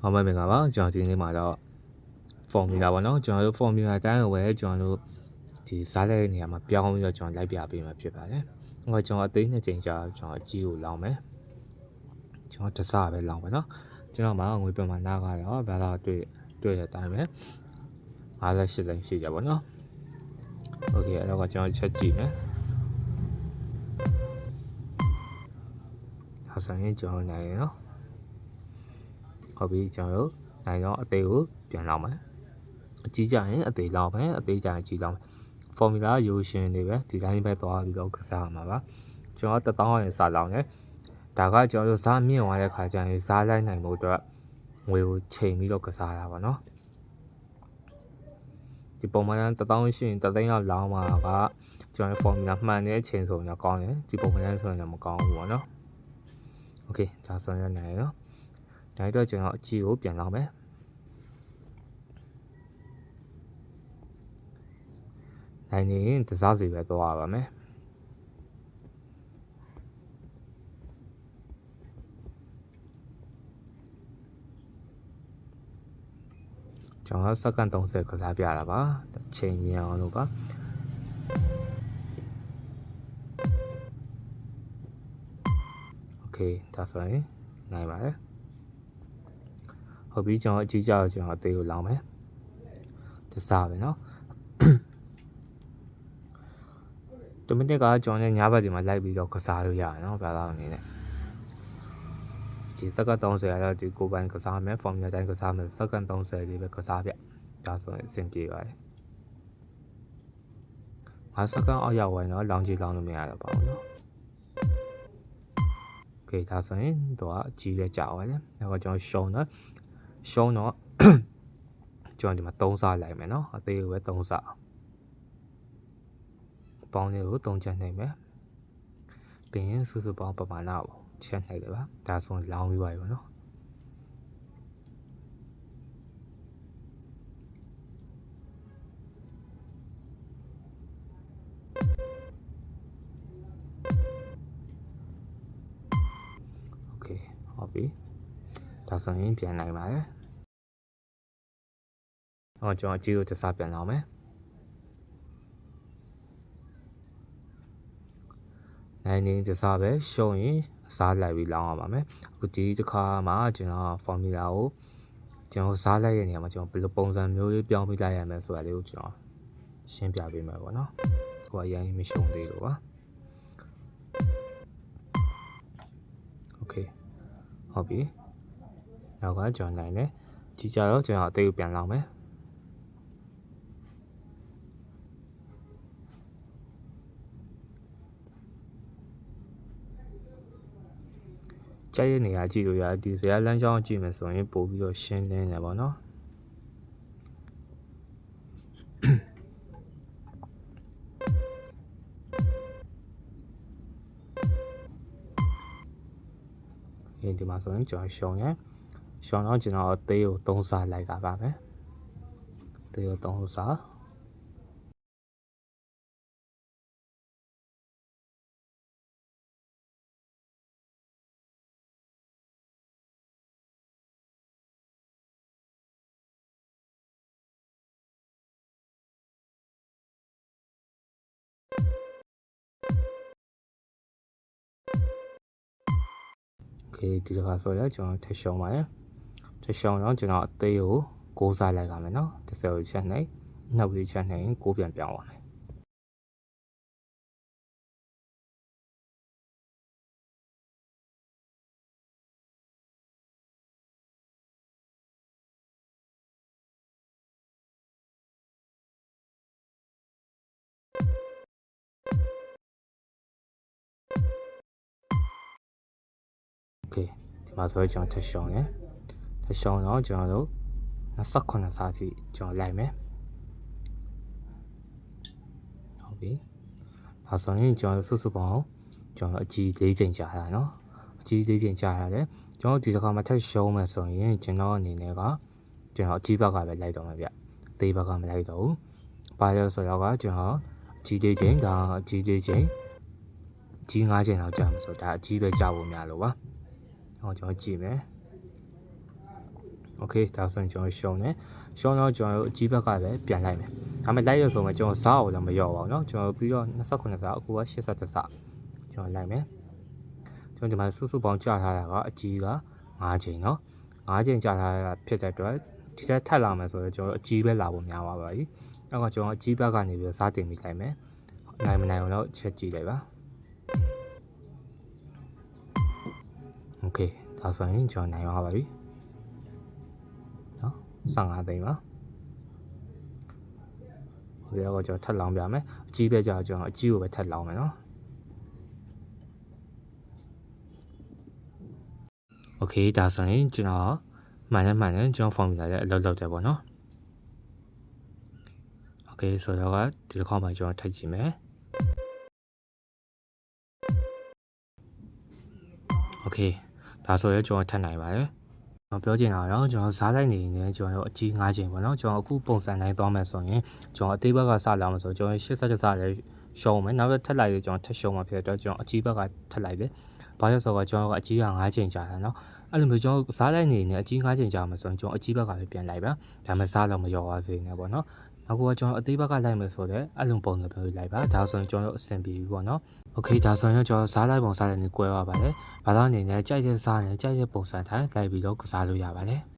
好嘛，明白吧？ကျွန်တော်ဒီနေ့မှာတော့ formula ပေါ့နော်ကျွန်တော်တို့ formula အတိုင်းကိုပဲကျွန်တော်တို့ဒီစားတဲ့နေရာမှာပြောင်းပြီးတော့ကျွန်တော်လိုက်ပြပေးမှာဖြစ်ပါတယ်။ဟိုကျွန်တော်အသေးနှစ်ချိန်ကြာကျွန်တော်အကြီးကိုလောင်းမယ်။ကျွန်တော်တစားပဲလောင်းမယ်နော်။ကျွန်တော်မှာငွေပမာဏကတော့ဘာသာတွေ့တဲ့အတိုင်းပဲ58သိန်းရှိကြပါတော့။ Okay အဲ့တော့ကျွန်တော်ချက်ကြည့်မယ်။ဒါဆိုရင်ကျွန်တော်နိုင်ရနော်။ဟုတ်ပြီကျွန်တော်နိုင်တော့အသေးကိုပြန်လောင်းမယ်။အကြီးကြရင်အသေးလောင်းမယ်အသေးကြရင်ကြီးလောင်းမယ်။ formula ရိုးရှင်းနေပဲဒီတိုင်းပဲသွားပြီးတော့ကစားရမှာပါကျွန်တော်1000ရယ်စလောင်းတယ်ဒါကကျွန်တော်ဇာမြင့်သွားတဲ့ခါကျရင်ဇာလိုက်နိုင်ဖို့အတွက်ငွေကိုချိန်ပြီးတော့ကစားတာပါနော်ဒီပုံမှန်1000ရှိရင်3သိန်းလောက်လောင်းမှာကကျွန်တော် formula မှန်တဲ့အချိန်ဆိုရင်ကောင်းတယ်ဒီပုံမှန်ဆိုရင်မကောင်းဘူးပေါ့နော် okay ဒါဆိုရင်နိုင်ရောဒါတော့ကျွန်တော်အကြည့်ကိုပြန်လောင်းမယ်နိုင်နေရင်တစားစီပဲသွားရပါမယ်ကျွန်တော်စက္ကန့်30ကစားပြတာပါချိန်မြန်အောင်လို့ပါโอเคဒါဆိုရင်နိုင်ပါတယ်ဟုတ်ပြီကျွန်တော်အကြီးကြောက်ကျွန်တော်အသေးကိုလောင်းမယ်တစားပဲเนาะတမိနစ်ကကျွန်တော်ညဘက်ဒီမှာလိုက်ပြီးတော့ကစားလို့ရတယ်เนาะဘာသာအနေနဲ့ဒီစက္ကန့်30ကတော့ဒီကိုပိုင်ကစားမယ် formula တိုင်းကစားမယ်စက္ကန့်30လေးပဲကစားပြဒါဆိုရင်အဆင်ပြေပါတယ်ငါစက္ကန့်အောက်ရောက်ဝင်တော့လောင်းကြီးလောင်းလို့မရတော့ပါဘူးเนาะโอเคဒါဆိုရင်တော့အကြီးပဲကြာသွားတယ်နောက်ကျွန်တော်ရှုံးတော့ကျွန်တော်ဒီမှာ3စားလိုက်မယ်เนาะအသေးကိုပဲ3စားပေါင်းလေးကို3ချက်နှိပ်မယ်ပြီးရင်စုစုပေါင်းပမာဏကိုချက်နှိပ်တယ်ပါဒါဆိုရင်လောင်းပြီးပါပြီပေါ့နော်โอเคဟုတ်ပြီဒါဆိုရင်ပြန်နိုင်ပါတယ်ကျွန်တော်အကြီးကိုတစ်စားပြန်လောင်းမယ်နိုင်နေတစားပဲရှုံးရင်စားလိုက်ပြီးလောင်းရပါမယ်အခုဒီတစ်ခါမှာကျွန်တော် formula ကိုကျွန်တော်စားလိုက်တဲ့နေရာမှာကျွန်တော်ဘယ်လိုပုံစံမျိုးလေးပြောင်းပြီးလိုက်ရမယ်ဆိုတာလေးကိုကျွန်တော်ရှင်းပြပေးမယ်ပေါ့နော်ကိုယ်အရင်မရှုံးသေးလို့ပါโอเคဟုတ်ပြီနောက်ကကျွန်တော်နိုင်တယ်ကြီးကြတော့ကျွန်တော်အသေးကိုပြန်လောင်းမယ်ကြိုက်တဲ့နေရာကြည့်လို့ရတယ်ဒီဇာတ်လမ်းကြောင်းကြည့်မယ်ဆိုရင်ပို့ပြီးတော့ရှင်းလင်းတယ်ပေါ့နော်ဒီမှာဆိုရင်ကျွန်တော်ရှုံးတော့ကျွန်တော်အသေးကို3စားလိုက်တာပါပဲအသေးကို3စားဒီတစ်ခါဆိုရင်ကျွန်တော်ထရှုံးပါတယ်ထရှုံးတော့ကျွန်တော်အသေးကို6စားလိုက်ပါမယ်နော်10ကိုချက်နေနောက်ပြီးချက်နေ6ပြန်ပြောင်းပါမယ်โอเคဒီမှာဆိုရင်ကျွန်တော်ထရှုံးတော့ကျွန်တော်တို့28စားထိကျွန်တော်လိုက်မယ်ဟုတ်ပြီဒါဆိုရင်ကျွန်တော်စုစုပေါင်းကျွန်တော်အကြီး4ချိန်ကြာတာเนาะအကြီး4ချိန်ကြာရတယ်ကျွန်တော်ဒီတစ်ခါမှထက်ရှုံးမယ်ဆိုရင်ကျွန်တော်အနေနဲ့ကကျွန်တော်အကြီးဘက်ကပဲလိုက်တော့မှာဗျသေးဘက်ကမလိုက်တော့ဘူးဘာလို့ဆိုတော့ကကျွန်တော်အကြီး4ချိန်ဒါအကြီး4ချိန်အကြီး5ချိန်လောက်ကြာမှာဆိုဒါအကြီးပဲကြာဖို့များလို့ပါကျွန်တော်ကြည့်မယ် โอเคဒါဆိုရင်ကျွန်တော်ရှုံးတယ်ရှုံးတော့ကျွန်တော်တို့အကြီးဘက်ကပဲပြန်လိုက်မယ်ဒါပေမဲ့လိုက်ရဆိုမှကျွန်တော်စားအောင်လည်းမရောပါဘူးเนาะကျွန်တော်ပြီးတော့29စားအခုက81စားကျွန်တော်လိုက်မယ်ကျွန်တော်ဒီမှာစုစုပေါင်းကြာထားတာကအကြီးက5ချိန်เนาะ5ချိန်ကြာထားတာဖြစ်တဲ့အတွက်ဒီထက်ထပ်လာမယ်ဆိုတော့ကျွန်တော်အကြီးပဲလာဖို့များပါပါပြီနောက်ကကျွန်တော်အကြီးဘက်ကနေပြီးစားတင်ပြီးလိုက်မယ်နိုင်မနိုင်အောင်တော့ချက်ကြည့်လိုက်ပါโอเคဒါဆိုရင်ကျွန်တော်နိုင်ပါပါပြီနော်15သိန်းပါဒီတော့ကျွန်တော်ထပ်လောင်းပြမယ်အကြီးပဲကြာကျွန်တော်အကြီးကိုပဲထပ်လောင်းမယ်နော်โอเคဒါဆိုရင်ကျွန်တော်မှန်တယ်ကျွန်တော် formula ရဲ့အလုပ်လုပ်တယ်ပေါ့နော်โอเคဆိုတော့ဒီတစ်ခါမှကျွန်တော်ထပ်ကြည့်မယ်โอเคဒါဆိုရင်ကျွန်တော်ထပ်နိုင်ပါတယ်ကျွန်တော်ပြောချင်တာတော့ကျွန်တော်စားလိုက်နေနေကျွန်တော်အကြီး9ချိန်ပေါ့နော်ကျွန်တော်အခုပုံစံတိုင်းသွားမယ်ဆိုရင်ကျွန်တော်အသေးဘက်ကစလာမှာဆိုကျွန်တော်80စားလည်းရှုံးမယ်နောက်ထပ်လိုက်ပြီးကျွန်တော်ထပ်ရှုံးမှာဖြစ်တဲ့အတွက်ကျွန်တော်အကြီးဘက်ကထပ်လိုက်တယ်ဘာလို့ဆိုတော့ကျွန်တော်ကအကြီးက9ချိန်ကြာတာနော်အဲ့လိုမျိုးကျွန်တော်စားလိုက်နေနေအကြီး9ချိန်ကြာမှာဆိုရင်ကျွန်တော်အကြီးဘက်ကပဲပြန်လိုက်ပါဒါမှစားလို့မရောပါစေနဲ့ပေါ့နော်နောက်ကကျွန်တော်အသေးဘက်ကလိုက်မယ်ဆိုတော့အဲ့လိုပုံစံမျိုးလိုက်ပါဒါဆိုရင်ကျွန်တော်အဆင်ပြေပြီပေါ့နော်โอเคဒါဆိုရင်ကျွန်တော်စားလိုက်ပုံစားလိုက်နေ꿰ရပါတယ်ဘာလို့အနေနဲ့ကြိုက်တဲ့စားနဲ့ကြိုက်တဲ့ပုံစံတိုင်းလိုက်ပြီးတော့ကစားလို့ရပါတယ်